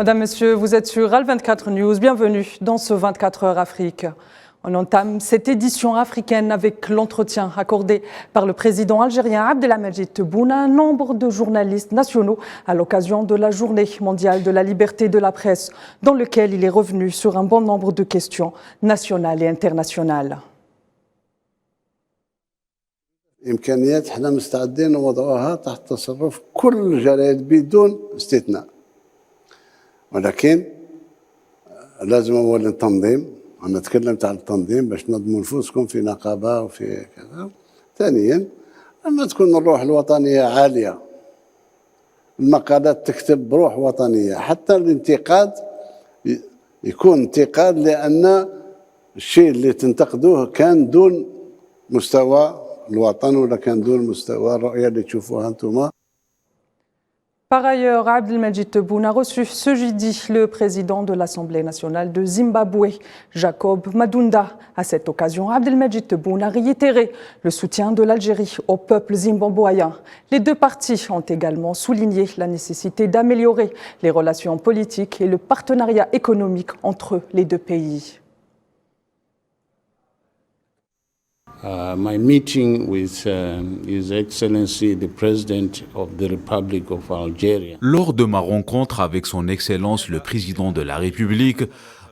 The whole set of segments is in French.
Madame, Monsieur, vous êtes sur Al24 News. Bienvenue dans ce 24 heures Afrique. On entame cette édition africaine avec l'entretien accordé par le président algérien Abdelhamedjid Tebboune à un nombre de journalistes nationaux à l'occasion de la Journée mondiale de la liberté de la presse, dans lequel il est revenu sur un bon nombre de questions nationales et internationales. إمكانيات احنا مستعدين نوضعوها تحت تصرف كل الجرائد بدون استثناء، ولكن لازم أولا التنظيم. أنا تكلمت عن التنظيم باش تنظموا نفوسكم في نقابة وفي كذا. ثانيا لما تكون الروح الوطنية عالية، المقالات تكتب بروح وطنية، حتى الانتقاد يكون انتقاد لأن الشيء اللي تنتقدوه كان دون مستوى الوطن ولا كان دون مستوى الرؤية اللي تشوفوها أنتم. Par ailleurs, Abdelhamedjid Tebboune a reçu ce jeudi le président de l'Assemblée nationale de Zimbabwe, Jacob Madunda. À cette occasion, Abdelhamedjid Tebboune a réitéré le soutien de l'Algérie au peuple zimbabwéen. Les deux parties ont également souligné la nécessité d'améliorer les relations politiques et le partenariat économique entre les deux pays. My meeting with His Excellency the President of the Republic of Algeria. Lors de ma rencontre avec Son Excellence le Président de la République,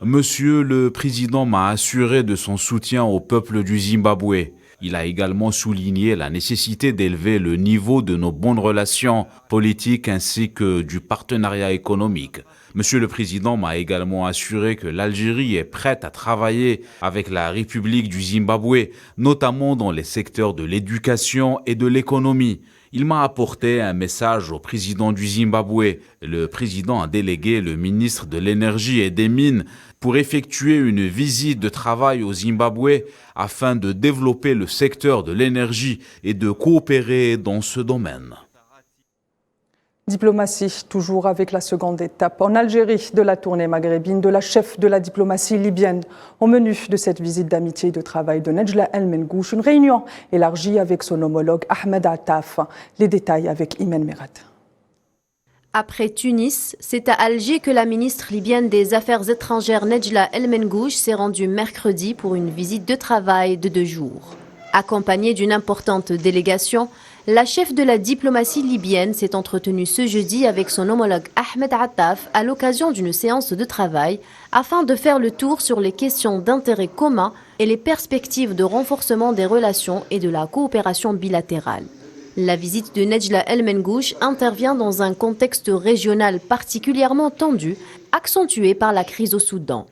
Monsieur le Président m'a assuré de son soutien au peuple du Zimbabwe. Il a également souligné la nécessité d'élever le niveau de nos bonnes relations politiques ainsi que du partenariat économique. Monsieur le Président m'a également assuré que l'Algérie est prête à travailler avec la République du Zimbabwe, notamment dans les secteurs de l'éducation et de l'économie. Il m'a apporté un message au président du Zimbabwe. Le président a délégué le ministre de l'Énergie et des Mines pour effectuer une visite de travail au Zimbabwe afin de développer le secteur de l'énergie et de coopérer dans ce domaine. Diplomatie, toujours avec la seconde étape en Algérie de la tournée maghrébine de la chef de la diplomatie libyenne. Au menu de cette visite d'amitié et de travail de Nedjla El Mengouche, une réunion élargie avec son homologue Ahmed Attaf. Les détails avec Imen Merat. Après Tunis, c'est à Alger que la ministre libyenne des Affaires étrangères Nedjla El Mengouche s'est rendue mercredi pour une visite de travail de 2 jours. Accompagnée d'une importante délégation, la chef de la diplomatie libyenne s'est entretenue ce jeudi avec son homologue Ahmed Attaf à l'occasion d'une séance de travail afin de faire le tour sur les questions d'intérêt commun et les perspectives de renforcement des relations et de la coopération bilatérale. La visite de Nedjla El Mengouche intervient dans un contexte régional particulièrement tendu, accentué par la crise au Soudan.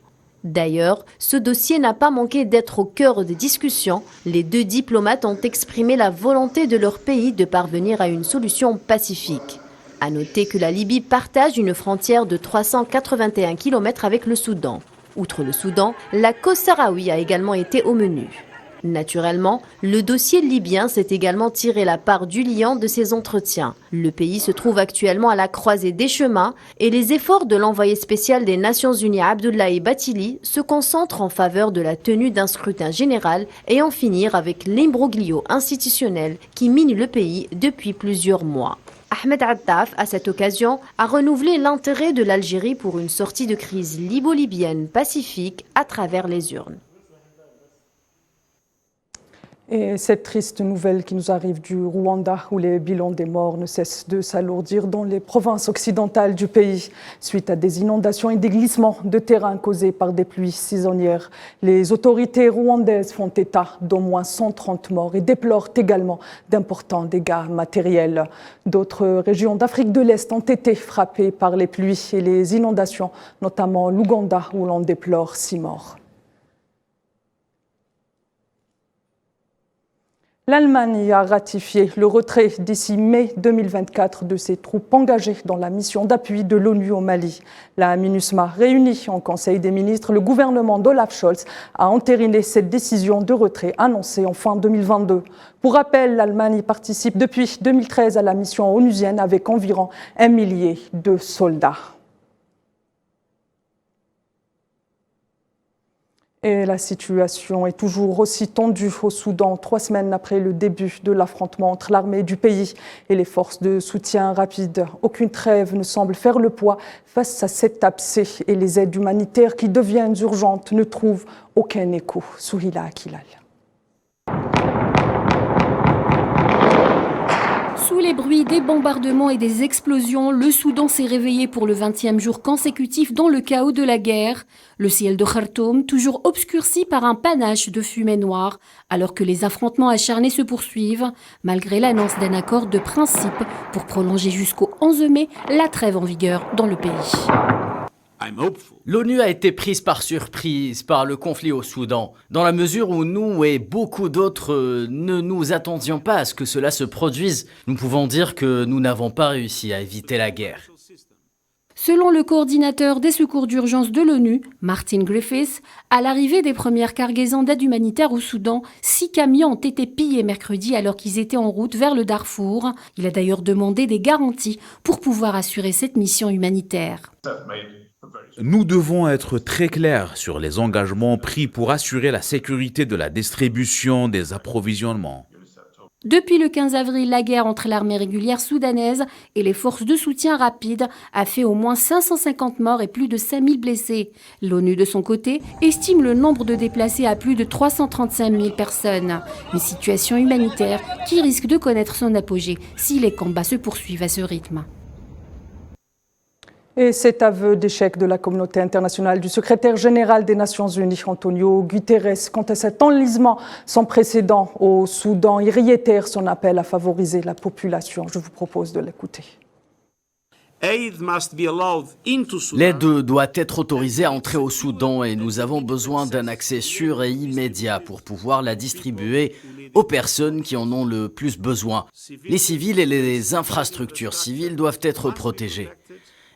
D'ailleurs, ce dossier n'a pas manqué d'être au cœur des discussions. Les deux diplomates ont exprimé la volonté de leur pays de parvenir à une solution pacifique. À noter que la Libye partage une frontière de 381 km avec le Soudan. Outre le Soudan, la cause sahraoui a également été au menu. Naturellement, le dossier libyen s'est également tiré la part du lion de ces entretiens. Le pays se trouve actuellement à la croisée des chemins et les efforts de l'envoyé spécial des Nations Unies Abdoulaye Bathily se concentrent en faveur de la tenue d'un scrutin général et en finir avec l'imbroglio institutionnel qui mine le pays depuis plusieurs mois. Ahmed Attaf, à cette occasion, a renouvelé l'intérêt de l'Algérie pour une sortie de crise libo-libyenne pacifique à travers les urnes. Et cette triste nouvelle qui nous arrive du Rwanda, où les bilans des morts ne cessent de s'alourdir dans les provinces occidentales du pays, suite à des inondations et des glissements de terrain causés par des pluies saisonnières. Les autorités rwandaises font état d'au moins 130 morts et déplorent également d'importants dégâts matériels. D'autres régions d'Afrique de l'Est ont été frappées par les pluies et les inondations, notamment l'Ouganda, où l'on déplore 6 morts. L'Allemagne a ratifié le retrait d'ici mai 2024 de ses troupes engagées dans la mission d'appui de l'ONU au Mali. La MINUSMA, réunie en Conseil des ministres, le gouvernement d'Olaf Scholz a entériné cette décision de retrait annoncée en fin 2022. Pour rappel, l'Allemagne participe depuis 2013 à la mission onusienne avec environ 1 millier de soldats. Et la situation est toujours aussi tendue au Soudan, 3 semaines après le début de l'affrontement entre l'armée du pays et les forces de soutien rapide. Aucune trêve ne semble faire le poids face à cet abcès et les aides humanitaires qui deviennent urgentes ne trouvent aucun écho. Souhila Akilal. Sous les bruits des bombardements et des explosions, le Soudan s'est réveillé pour le 20e jour consécutif dans le chaos de la guerre. Le ciel de Khartoum, toujours obscurci par un panache de fumée noire, alors que les affrontements acharnés se poursuivent, malgré l'annonce d'un accord de principe pour prolonger jusqu'au 11 mai la trêve en vigueur dans le pays. L'ONU a été prise par surprise par le conflit au Soudan, dans la mesure où nous et beaucoup d'autres ne nous attendions pas à ce que cela se produise. Nous pouvons dire que nous n'avons pas réussi à éviter la guerre. Selon le coordinateur des secours d'urgence de l'ONU, Martin Griffiths, à l'arrivée des premières cargaisons d'aide humanitaire au Soudan, 6 camions ont été pillés mercredi alors qu'ils étaient en route vers le Darfour. Il a d'ailleurs demandé des garanties pour pouvoir assurer cette mission humanitaire. Nous devons être très clairs sur les engagements pris pour assurer la sécurité de la distribution des approvisionnements. Depuis le 15 avril, la guerre entre l'armée régulière soudanaise et les forces de soutien rapide a fait au moins 550 morts et plus de 5000 blessés. L'ONU, de son côté, estime le nombre de déplacés à plus de 335 000 personnes. Une situation humanitaire qui risque de connaître son apogée si les combats se poursuivent à ce rythme. Et cet aveu d'échec de la communauté internationale du secrétaire général des Nations Unies, Antonio Guterres, quant à cet enlisement sans précédent au Soudan, il réitère son appel à favoriser la population. Je vous propose de l'écouter. L'aide doit être autorisée à entrer au Soudan et nous avons besoin d'un accès sûr et immédiat pour pouvoir la distribuer aux personnes qui en ont le plus besoin. Les civils et les infrastructures civiles doivent être protégés.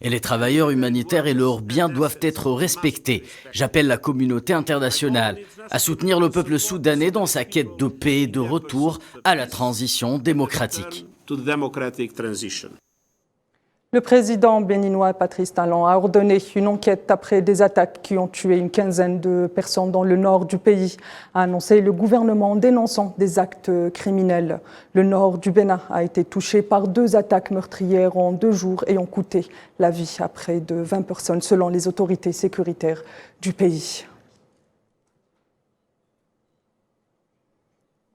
Et les travailleurs humanitaires et leurs biens doivent être respectés. J'appelle la communauté internationale à soutenir le peuple soudanais dans sa quête de paix et de retour à la transition démocratique. Le président béninois Patrice Talon a ordonné une enquête après des attaques qui ont tué une quinzaine de personnes dans le nord du pays, a annoncé le gouvernement en dénonçant des actes criminels. Le nord du Bénin a été touché par 2 attaques meurtrières en 2 jours et ont coûté la vie à près de 20 personnes selon les autorités sécuritaires du pays.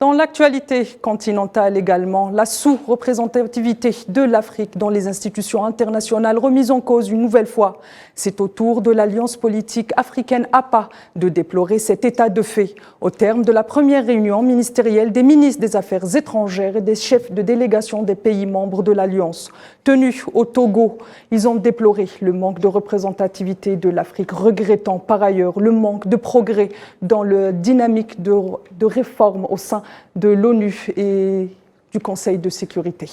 Dans l'actualité continentale également, la sous-représentativité de l'Afrique dans les institutions internationales remise en cause une nouvelle fois. C'est au tour de l'Alliance politique africaine APA de déplorer cet état de fait. Au terme de la première réunion ministérielle des ministres des Affaires étrangères et des chefs de délégation des pays membres de l'Alliance, tenue au Togo, ils ont déploré le manque de représentativité de l'Afrique, regrettant par ailleurs le manque de progrès dans la dynamique de réforme au sein de l'ONU et du Conseil de sécurité.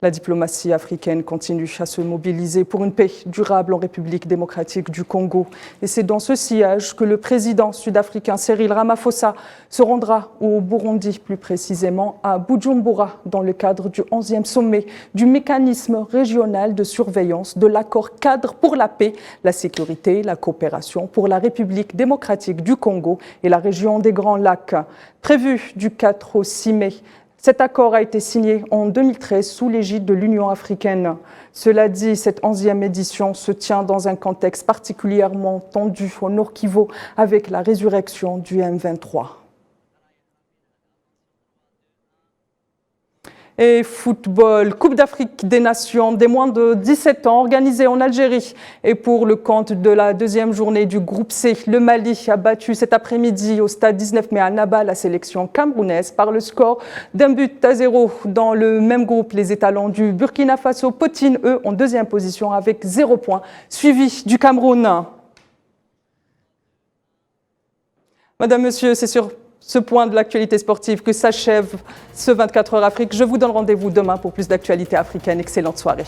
La diplomatie africaine continue à se mobiliser pour une paix durable en République démocratique du Congo. Et c'est dans ce sillage que le président sud-africain Cyril Ramaphosa se rendra au Burundi, plus précisément à Bujumbura, dans le cadre du 11e sommet du mécanisme régional de surveillance de l'accord cadre pour la paix, la sécurité, la coopération pour la République démocratique du Congo et la région des Grands Lacs. Prévu du 4 au 6 mai, cet accord a été signé en 2013 sous l'égide de l'Union africaine. Cela dit, cette 11e édition se tient dans un contexte particulièrement tendu au Nord Kivu avec la résurrection du M23. Et football, Coupe d'Afrique des Nations des moins de 17 ans organisée en Algérie. Et pour le compte de la 2e journée du groupe C, le Mali a battu cet après-midi au stade 19 mai à Naba la sélection camerounaise par le score d'1-0. Dans le même groupe, les étalons du Burkina Faso potinent eux en 2e position avec 0 points, suivi du Cameroun. Madame, Monsieur, c'est sur ce point de l'actualité sportive que s'achève ce 24 heures Afrique. Je vous donne rendez-vous demain pour plus d'actualités africaines. Excellente soirée.